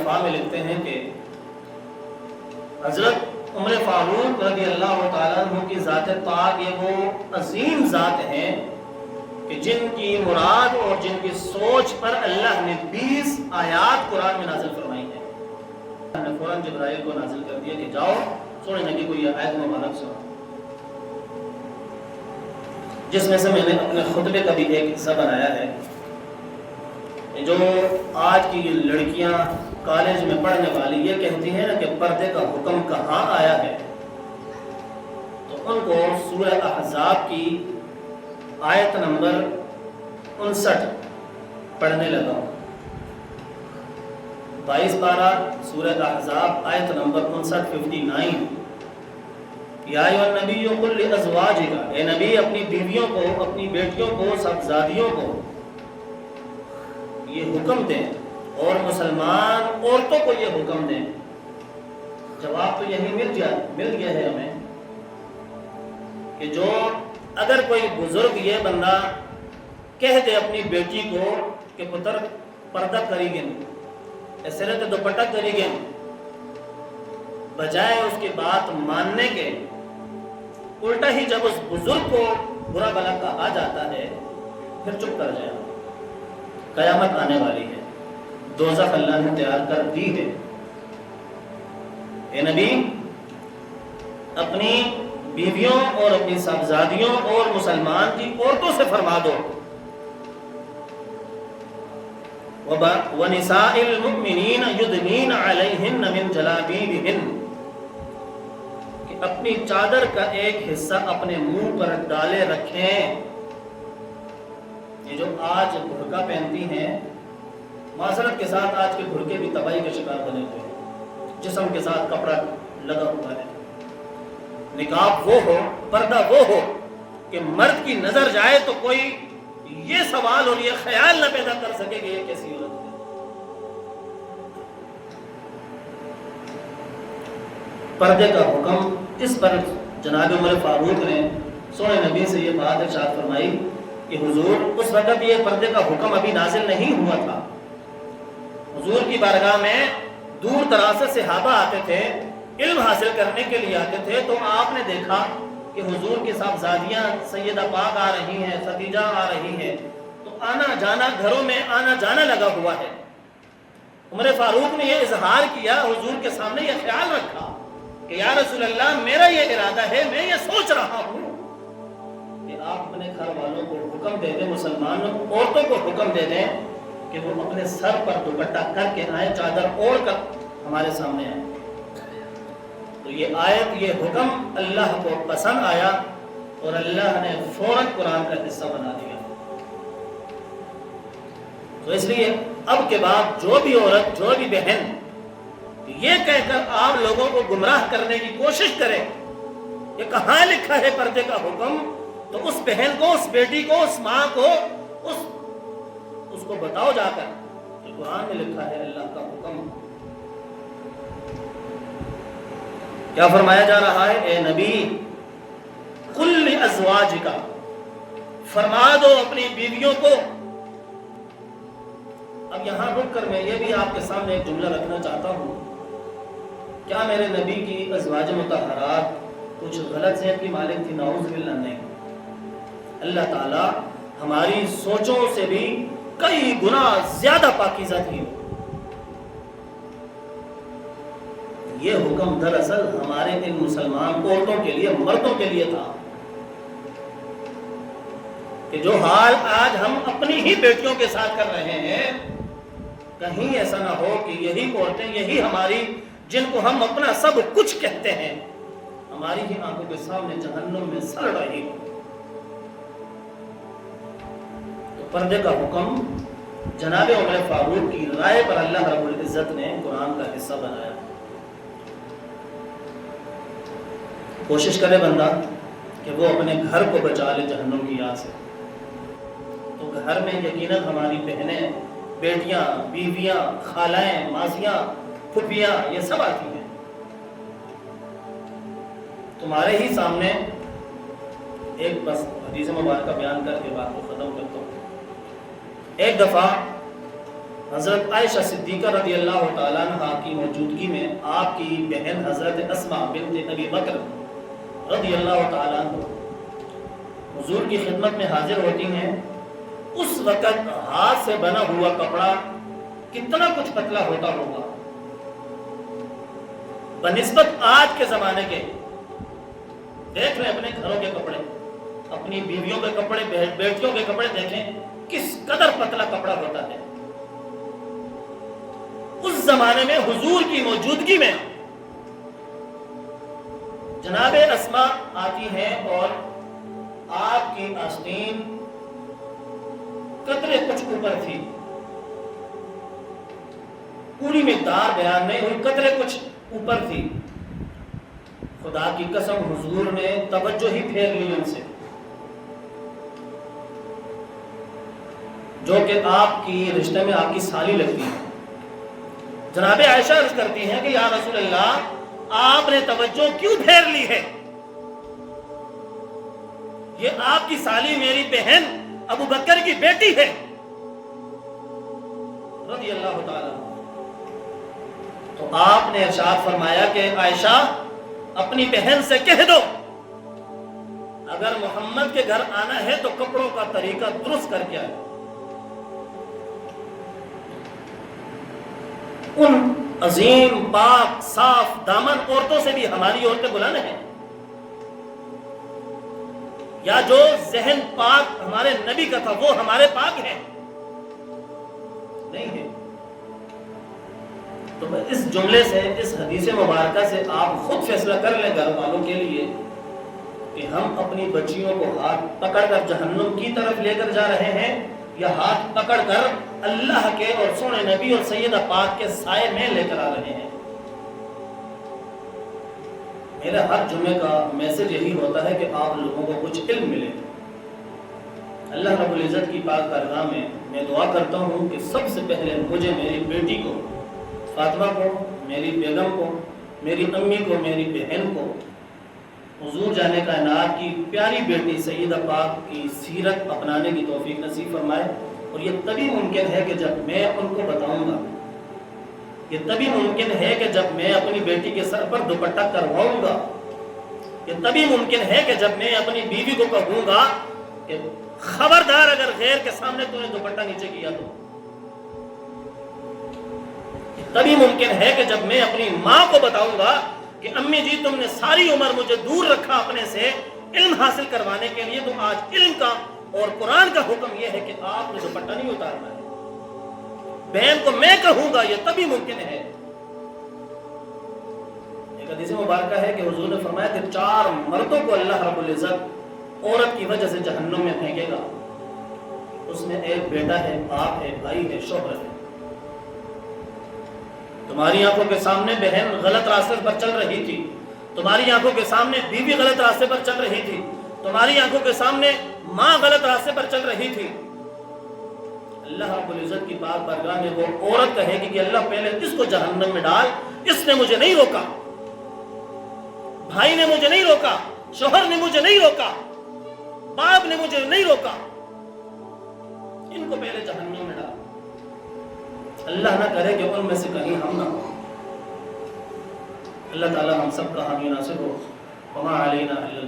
دفاع میں لکھتے ہیں کہ حضرت عمر فاروق رضی اللہ تعالیٰ عنہ کی ذات پاک یہ وہ عظیم ذات ہیں کہ جن کی مراد اور جن کی سوچ پر اللہ نے 20 آیات قرآن میں نازل فرمائی ہیں. اللہ نے فوراً جبرائیل کو نازل کر دیا کہ جاؤ سونے نبی کو یہ آیت مبارک سنا، جس میں سے میں نے اپنے خطبے کا بھی ایک حصہ بنایا ہے. جو آج کی لڑکیاں کالج میں پڑھنے والی یہ کہتی ہیں نا کہ پردے کا حکم کہاں آیا ہے، تو ان کو سورہ احزاب کی آیت نمبر 59 پڑھنے لگا ہوں. 22 پارہ سورہ احزاب آیت نمبر 59 یا ایھا النبی قل لازواجک، اے نبی اپنی بیویوں کو، اپنی بیٹیوں کو، صاحبزادیوں کو یہ حکم دیں اور مسلمان عورتوں کو یہ حکم دیں. جواب تو یہی مل گیا ہے ہمیں کہ جو اگر کوئی بزرگ یہ بندہ کہہ دے اپنی بیٹی کو کہ پتر پردہ کری گن ایسے تو دوپٹہ کری گن، بجائے اس کی بات ماننے کے الٹا ہی جب اس بزرگ کو برا بھلا کہا جاتا ہے پھر چپ کر جائے. قیامت آنے والی ہے، دوزخ اللہ نے تیار کر دی ہے. اے نبی اپنی بیویوں اور اپنی صاحبزادیوں اور مسلمان کی عورتوں سے فرما دو وَنِسَاءِ الْمُؤْمِنِينَ يُدْنِينَ عَلَيْهِنَّ مِنْ جَلَابِيبِهِنَّ کہ اپنی چادر کا ایک حصہ اپنے منہ پر ڈالے رکھیں. یہ جو آج برقع پہنتی ہیں معذرت کے ساتھ آج کے برقعے بھی تباہی کا شکار بنے ہوئے ہیں، جسم کے ساتھ کپڑا لگا ہوا ہے. نقاب وہ ہو، پردہ وہ ہو کہ مرد کی نظر جائے تو کوئی یہ سوال اور یہ خیال نہ پیدا کر سکے کہ یہ کیسی عورت ہے. پردے کا حکم اس پر جناب عمر فاروق نے سونے نبی سے یہ بات ارشاد فرمائی کہ حضور اس وقت یہ پردے کا حکم ابھی نازل نہیں ہوا تھا. حضور کی بارگاہ میں دور دراز سے صحابہ آتے تھے، علم حاصل کرنے کے لیے آتے تھے، تو آپ نے دیکھا کہ حضور کی صاحبزادیاں سیدہ پاک آ رہی ہیں، خدیجہ آ رہی ہیں، تو آنا جانا گھروں میں آنا جانا لگا ہوا ہے. عمر فاروق نے یہ اظہار کیا، حضور کے سامنے یہ خیال رکھا کہ یا رسول اللہ میرا یہ ارادہ ہے، میں یہ سوچ رہا ہوں کہ آپ اپنے گھر والوں کو حکم دے دیں، مسلمان عورتوں کو حکم دے دیں کہ وہ اپنے سر پر دوپٹہ کر کے آئیں، چادر اوڑھ کر ہمارے سامنے آئیں. تو یہ آیت، یہ حکم اللہ کو پسند آیا اور اللہ نے فوراً قرآن کا حصہ بنا دیا. تو اس لیے اب کے بعد جو بھی عورت، جو بھی بہن یہ کہہ کر آپ لوگوں کو گمراہ کرنے کی کوشش کرے کہ کہاں لکھا ہے پردے کا حکم، تو اس بہن کو، اس بیٹی کو، اس ماں کو اس کو بتاؤ جا کر کہ قرآن میں لکھا ہے اللہ کا حکم. کیا فرمایا جا رہا ہے؟ اے نبی قل لازواجک، فرما دو اپنی بیویوں کو. اب یہاں رک کر میں یہ بھی آپ کے سامنے ایک جملہ رکھنا چاہتا ہوں. کیا میرے نبی کی ازواج مطہرات کچھ غلط ذہن کی مالک تھی؟ نعوذ باللہ نہیں. اللہ تعالی ہماری سوچوں سے بھی کئی گنا زیادہ پاکیزہ تھی. یہ حکم دراصل ہمارے ان مسلمان عورتوں کے لیے، مردوں کے لیے تھا کہ جو حال آج ہم اپنی ہی بیٹیوں کے ساتھ کر رہے ہیں، کہیں ایسا نہ ہو کہ یہی عورتیں، یہی ہماری، جن کو ہم اپنا سب کچھ کہتے ہیں، ہماری ہی آنکھوں کے سامنے جہنم میں سڑ رہی ہو. تو پردے کا حکم جناب عمر فاروق کی رائے پر اللہ رب العزت نے قرآن کا حصہ بنایا. کوشش کرے بندہ کہ وہ اپنے گھر کو بچا لے جہنم کی آگ سے. تو گھر میں یقیناً ہماری بہنیں، بیٹیاں، بیویاں، خالائیں، ماسیاں، پھپھیاں، یہ سب آتی ہیں. تمہارے ہی سامنے ایک بس حدیث مبارکہ بیان کر کے بات کو ختم کرتا ہوں. ایک دفعہ حضرت عائشہ صدیقہ رضی اللہ تعالیٰ عنہ کی موجودگی میں آپ کی بہن حضرت اسماء بنت ابی بکر رضی اللہ تعالیٰ عنہ حضور کی خدمت میں حاضر ہوتی ہیں. اس وقت ہاتھ سے بنا ہوا کپڑا کتنا کچھ پتلا ہوتا ہوگا بنسبت آج کے زمانے کے. دیکھ لیں اپنے گھروں کے کپڑے, اپنی بیویوں کے کپڑے, بیٹیوں کے کپڑے دیکھیں کس قدر پتلا کپڑا ہوتا ہے. اس زمانے میں حضور کی موجودگی میں جناب اسماء آتی ہیں اور آپ کی آستین قطرے کچھ اوپر تھی, پوری مقدار بیان نہیں ہوئی, قطرے کچھ اوپر تھی. خدا کی قسم حضور نے توجہ ہی پھیر لی ان سے, جو کہ آپ کی رشتے میں آپ کی سالی لگتی ہے. جناب عائشہ عرض کرتی ہیں کہ یا رسول اللہ آپ نے توجہ کیوں پھیر لی ہے؟ یہ آپ کی سالی میری بہن ابو بکر کی بیٹی ہے رضی اللہ تعالیٰ. تو آپ نے ارشاد فرمایا کہ عائشہ اپنی بہن سے کہہ دو اگر محمد کے گھر آنا ہے تو کپڑوں کا طریقہ درست کر کے آئے. ان عظیم پاک صاف دامن عورتوں سے بھی ہماری عورتیں بلانے ہیں, یا جو ذہن پاک ہمارے نبی کا تھا وہ ہمارے پاک ہیں نہیں ہے. تو اس جملے سے, اس حدیث مبارکہ سے آپ خود فیصلہ کر لیں گھر والوں کے لیے کہ ہم اپنی بچیوں کو ہاتھ پکڑ کر جہنم کی طرف لے کر جا رہے ہیں یا ہاتھ پکڑ کر اللہ کے اور سونے نبی اور سیدہ پاک کے سائے میں لے کر آ رہے ہیں. میرا ہر جمعے کا میسج یہی ہوتا ہے کہ آپ لوگوں کو کچھ علم ملے. اللہ رب العزت کی پاک بارگاہ میں دعا کرتا ہوں کہ سب سے پہلے مجھے میری بیٹی کو فاطمہ کو, میری بیگم کو, میری امی کو, میری بہن کو حضور جانے کائنات کی پیاری بیٹی سیدہ پاک کی سیرت اپنانے کی توفیق نصیب فرمائے. اور یہ تبھی ممکن ہے کہ جب میں ان کو بتاؤں گا, یہ تبھی ممکن ہے کہ جب میں اپنی بیٹی کے سر پر دوپٹہ کرواؤں گا, یہ تبھی ممکن ہے کہ جب میں اپنی بیوی کو کہوں گا کہ خبردار اگر غیر کے سامنے تو نے دوپٹہ نیچے کیا تو. یہ تبھی ممکن ہے کہ جب میں اپنی ماں کو بتاؤں گا کہ امی جی تم نے ساری عمر مجھے دور رکھا اپنے سے علم حاصل کروانے کے لیے, تو آج علم کا اور قرآن کا حکم یہ ہے کہ آپ نے دوپٹہ نہیں اتارنا ہے. بہن کو میں کہوں گا, یہ تبھی ممکن ہے. ایک حدیث مبارکہ ہے کہ حضور نے فرمایا کہ 4 مردوں کو اللہ رب العزت عورت کی وجہ سے جہنم میں پھینکے گا. اس میں ایک بیٹا ہے, باپ ہے, بھائی ہے, شوہر ہے. تمہاری آنکھوں کے سامنے بہن غلط راستے پر چل رہی تھی, تمہاری آنکھوں کے سامنے بیوی غلط راستے پر چل رہی تھی, تمہاری آنکھوں کے سامنے ماں غلط راستے پر چل رہی تھی. اللہ رب العزت کی پاک بارگاہ میں وہ عورت کہے گی کہ اللہ پہلے اس کو جہنم میں ڈال, اس نے مجھے نہیں روکا, بھائی نے مجھے نہیں روکا, شوہر نے مجھے نہیں روکا, باپ نے مجھے نہیں روکا, ان کو پہلے جہنم میں ڈال. اللہ نہ کرے کہ ان میں سے کہیں ہم نہ ہوں. اللہ تعالی ہم سب کا حامی ناصر ہو. وما علینا الا